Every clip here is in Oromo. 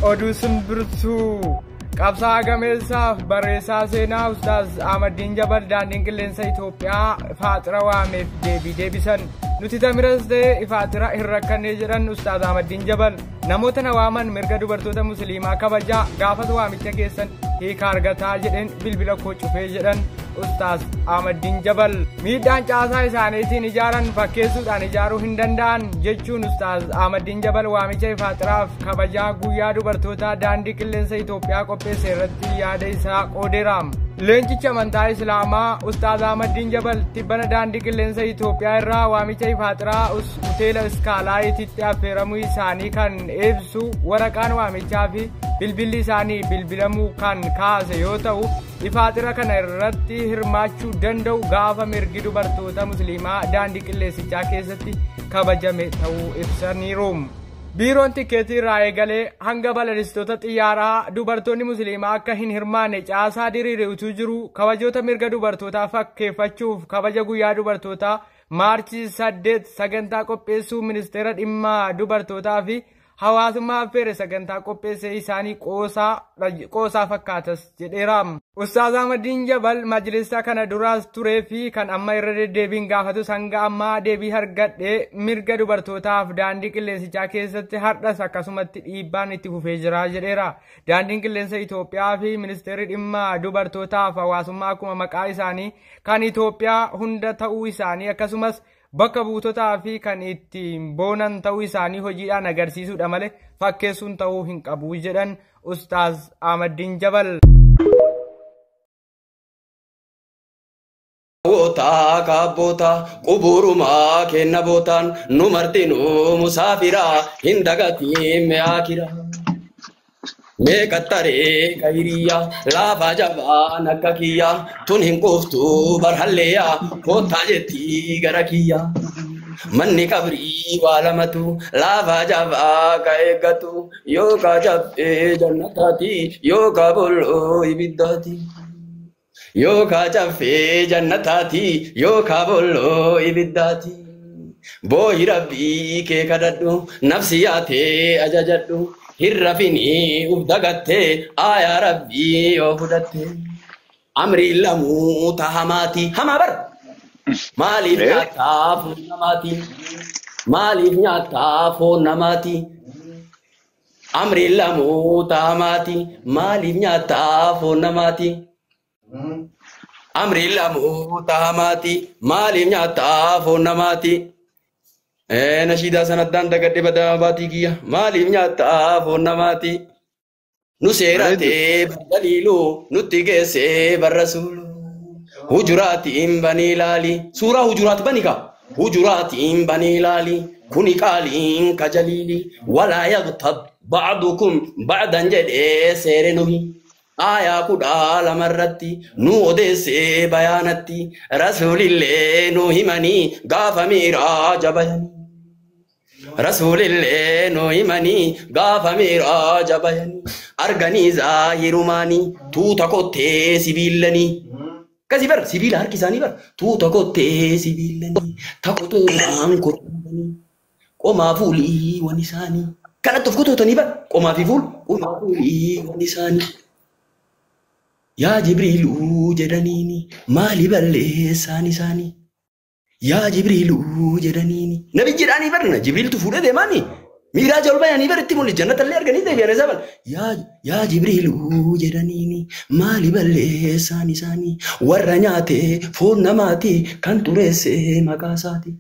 oduu simbirtuu qabsaa gameessaaf barreessaa seenaa Ustaaz Ahmadiin Jabal daandiin qilleensa Itoophiyaa faaxira waameef deebisan nuti tamiras ta'e ifaatira hin rakkannee jedhan Ustaaz Ahmadiin Jabal namoota na waaman mirga dubartoota musliimaa kabajaa gaafas waamicha keessan hiika argataa jedheen bilbila koo cufee jedhan Ustaaz Ahmadiin Jabal miidhaan caasaa isaaniitiin ijaaran fakkeessuudhaan ijaaruu hin danda'an jechuun Ustaaz Ahmadiin Jabal waamicha ifaatiraaf kabajaa guyyaa dubartoota daandii qilleensa Itoophiyaa qopheesse irratti yaada isaa qoodeeraam. Leencicha amantaa Islaamaa Ustaaz Ahmadiin Jabal tibbana daandii qilleensa Itoophiyaa irraa waamicha ifaatiraa hoteela Iskaalaayititti affeeramuu isaanii kan ibsu waraqaan waamichaa fi bilbilli isaanii bilbilamuu kan kaase yoo ta'u ifaatira kana irratti hirmaachuu danda'u gaafa mirgi dubartoota musliimaa daandii qilleensichaa keessatti kabajame ta'uu ibsaniiru. Biiroon tikeetii irraa eegalee hanga balalistoota xiyyaaraa dubartoonni musliimaa akka hin hirmaanne caasaa diriiruutu jiru kabajoota mirga dubartootaa fakkeeffachuuf kabaja guyyaa dubartootaa maarchii 8 sagantaa qopheessuu ministeera dhimma dubartootaa fi hawaasummaa affeere sagantaa qopheesse isaanii qoosaa fakkaatas jedheeraam. Ustaaz Ahmadiin Jabal majlisa kana duraas turee fi kan amma irra deddeebiin gaafatu hanga ammaa deebii argadhee mirga dubartootaaf daandii qilleensichaa keessatti hardhas akkasumatti dhiibbaan itti fufee jira jedheera. Daandiin qilleensa Itoophiyaa fi ministeerri dhimma dubartootaaf hawaasummaa akkuma maqaa isaanii kan Itoophiyaa hunda ta'uu isaanii akkasumas bakka buutotaa fi kan ittiin boonan ta'uu isaanii hojiidhaan agarsiisuudha malee fakkeessuun ta'uu hin qabu jedhan Ustaaz Ahmadiin Jabal. Wota kabota kuburuma kenna botan numartinu musafira hindagati meakira me kattare kairiya lava jaban akakiya tun hinkuftu barhalleya kota jetti garakiya manni kabri walamatu lava jaba kaegatu yoga jabbe jannatati yoga bollo ibiddati yoga jabbe jannatati yoga bollo ibiddati boy rabbi ke kadaddu nafsiyate ajajaddu hirrafini ubdagatte aya rabbi ofudatte amri lamu tahamati hamabar malif nyata fonamati malif nyata fonamati amri lamu tahamati malif nyata fonamati amri lamu tahamati malif nyata fonamati nashida sanaddan dagadde badabati kiya malif nyata fonamati nuserate dalilu nutigese barasulu hujuratin bani lali sura hujurat banika hujuratin bani lali kuni qalin kajalili wala yaghtab ba'dukum ba'dan jade serenuhi aya kudala marratti nu odese bayanatti rasulille nu himani gafa miraja bayani rasulille no imani gafa miraja bayani argani zahirumani tuta kotte sibillani kasi bar sibila harkisani bar tuta kotte sibillani takoto anko qoma fuli wanisani kana tofkoto tani bar qoma fi ful qoma fuli wanisani ya jibrilu jedanini mali balle sani sani ya jibrilu jedanini nabi jedani barna jibril tu fude de mani miraj ol bayani barti mul jannat alle argani de biane sabal ya jibrilu jedanini mali balle sani sani waranyate fon namati kan turese makasati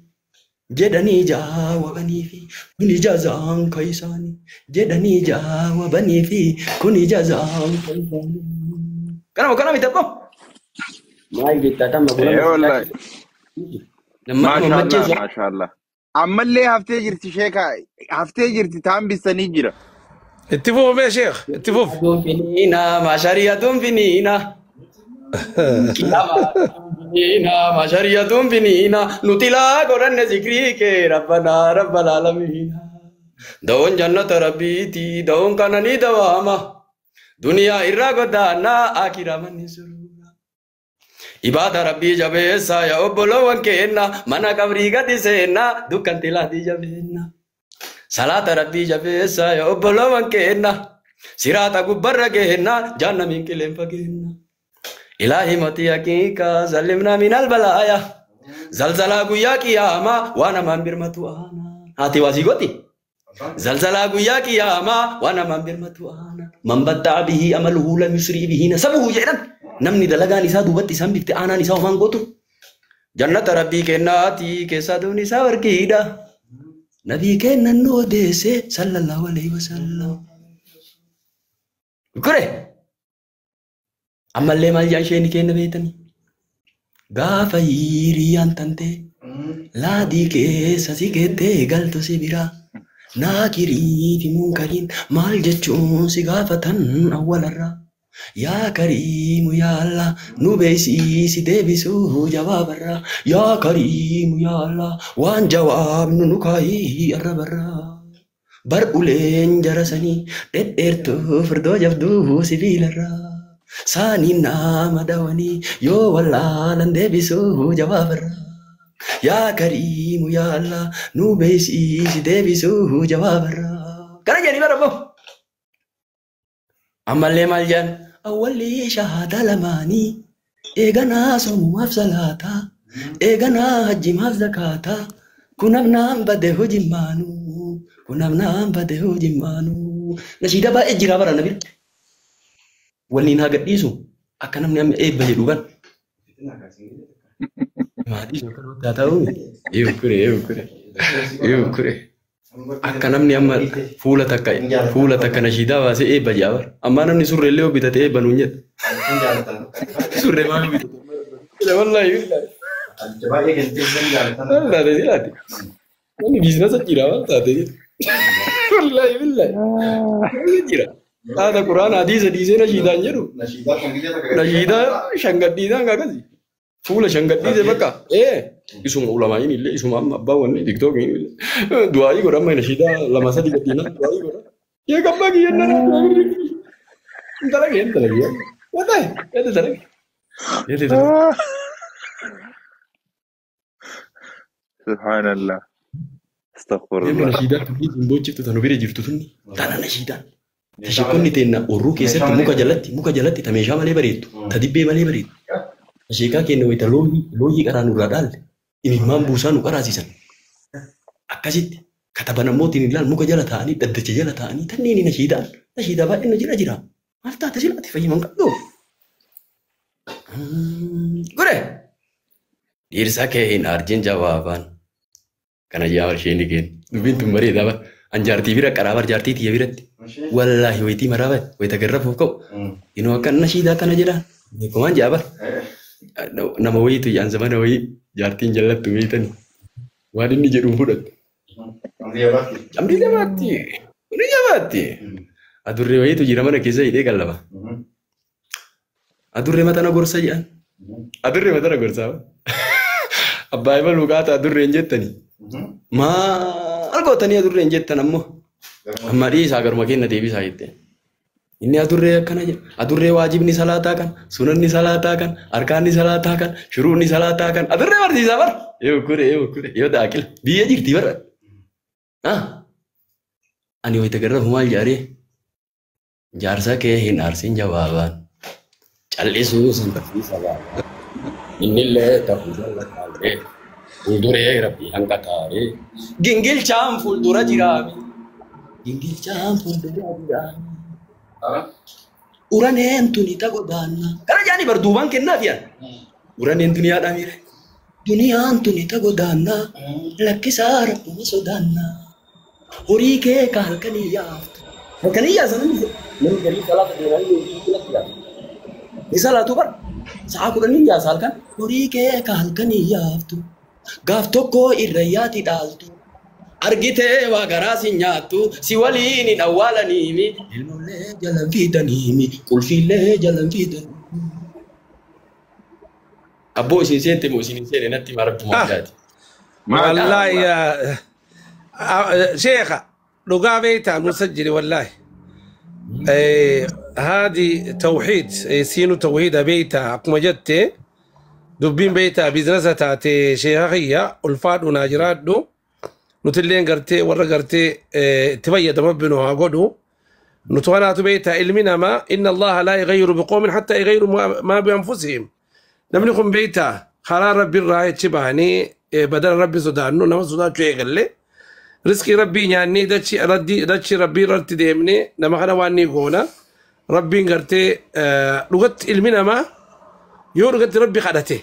jedani jawabani fi kuni jazan kaisani jedani jawabani fi kuni jazan kaisani kana mitako mai gitta tamma wallahi ما شاء الله أما اللي هفتي جرتي شيكا هفتي جرتي تعم بالسنيجرة اتفوف يا شيخ اتفوف فينا ما شريعة فينا ما شريعة فينا نطلع قرن ذكرك ربنا رب العالمين دون جنة ربيتي دون كنني دواما دنيا إرغدانا آخر من نسر Ibada Rabbi jabesa ya obolo wankenna mana kabri gadi senna dukkan tilati jabena salata Rabbi jabesa ya obolo wankenna siraata gubbarra geenna jahannamiin qileen fageenna ilaahi mati haqiiqa sallimna min albalaaya zalzalaa guyyaa qiyaamaa waan namaan birmatu aana haati waasii gooti zalzalaa guyyaa qiyaamaa waan namaan birmatu aana man badda'a bihi amaluhu lam yusrii bihi nasabuhu jedhan namni dalagaan isaa duubatti isaan bifte aanaan isaa homaan gootu jannata rabbii kennaati keessaa duun isaa warqiidha nabii kennan nu odeesse sallallahu alaihi wasallam kure ammallee maal jaan isheen kenna beetanii gaafa hiriyyaan tante laadii keessa si keettee galtu si biraa naa kiriifi munkariin maal jechuun si gaafatan awwalarraa yaa kariimu yaa Allah nu beeksisi deebisuu jawaabarraa yaa kariimu yaa Allah waan jawaabnu nu kaayii arrabarraa bar uleen jarasanii dhedheertuu firdoo jabduu sibiilarraa saanii nama dawanii yoo wallaalan deebisuu jawaabarraa yaa kariimu yaa Allah nu beeksisi deebisuu jawaabarraa kana jedhanii baraboo ammallee maal jedhan awwalli shahaada lamaanii eeganaa soomumaaf salaataa eeganaa hajjimaaf zakaataa kunamnaan bade hojimmaanuu kunamnaan bade hojimmaanuu nashiida baay'ee jiraa bara nabi waliin haa gadhiisu akka namni amma eebba jedhu kan maatii haa ta'u kure akka namni amma fuula takka nashiidaa baasee eebba jaabar amma namni surreellee bitate eebba nuun jedha surree maa bitate wallaahi billaahi namni biizinasa jira waan taate wallaahi billaahi jira haadha quraan hadiisa dhiisee nashiidaan jedhu nashiidaa shangadhiisaan akkasi fuula shangadhiise bakka isuma ulamaa'in illee isuma amma abbaa wanni tiktookiin illee du'aayii godha amma nashiidaa lama sadii gadhiina du'aayii godha yee gabbaa kiyyanna dalage wallahi dalage subhanallah astaghfirullah nashiidaa turii bochiftu tanu bira jirtu tunni tana nashiidaan tashikonni teenna orruu keessatti muka jalatti ta meeshaa malee bareeddu ta dibbee malee bareeddu asheekaa kenna wayita looyii qaraa nurraa dhaalle imimmaan buusaa nu qaraasisan akkasitti kataban ammootiin ilaal muka jala ta'anii dhaddacha jala ta'anii tanneeni nashiidaa baay'ina jira maal taate silaati fayyiman qabdoo gure dhiirsa kee hin arjin jawaabaan kana jaawar sheeni keen dubbiin tun bareedaa ba anjaartii bira qaraabar jaartii tiyya biratti wallaahi wayitii maraaba wayita garrafuuf ka'u inoo akka nashiidaa kana jedhaan beekumaan jaabar nama wayitu yaan zamana wayii jaartiin jallattu beeytanii waan inni jedhuun fudhattu. Amrii jabaatti. Adurree wayitu jira mana keessa hidhee qallaba. Adurree matana gorsa jedhan. Adurree matana gorsaa. Abbaa ima luqaata adurreen jettanii. Maal gootanii adurreen jettan ammoo. Amma dhiisaa garuma kenna deebisaa jettee. Inni adurree akkana jedha. Adurree waajibni salaataa kan, sunanni salaataa kan, arkaanni salaataa kan, shuruunni salaataa kan. Adurree barsiisaa bara. Yoo kure. Yoo daakila. Biyya jirti bara. Ani wayita garrafu maal jaaree? Jaarsa kee hin aarsin jawaabaan. Callisuu san barsiisa baala. Innillee ta'uu jaallataalee. Fuulduree rabbii hanga taa'ee. Gingilchaan fuuldura jiraami. Uraneen tuni tagodaanna. Kana jaani bar duubaan kennaaf yaan. Uraneen tuni haadha miire. Duniyaan tuni tagodaanna. Lakkisaa rabbuma sodaanna. Horii kee ka halkanii yaaftu. Halkanii yaasan namni galii salaata deemaa ni salaatu bar. Sa'a kudhanii yaasa halkan. Horii kee ka halkanii yaaftu. Gaaf tokko irra yaati dhaaltu. Argitee waa garaasi nyaattu si waliin hin awwaalaniimi ilmollee jalan fiidaniimi qulfiillee jalan fiidaniimi. Abboo isin seente moo isin seene natti marabbuma addaati. Wallahi sheekha dhugaa beeytaa nusajjili wallahi. هذه توحيد سينو توحيد بيتا أقوم جت دبين بيتا بزنسة تاتي شيخية الفاد وناجرات دو نتلين قرتي ورا قرتي تبيت مبنو هاقودو نتوانات بيتا علمنا ما إن الله لا يغير بقوم حتى يغيروا ما بأنفسهم نملكم بيتا خلال ربي الراية شبهني بدل ربي سودانو نما سودان شوي قلي رزقي ربي يعني داتشي ربي رتي ديمني نما خنا واني غونا ربي نغرتي لغت علمنا ما يورغت ربي خدته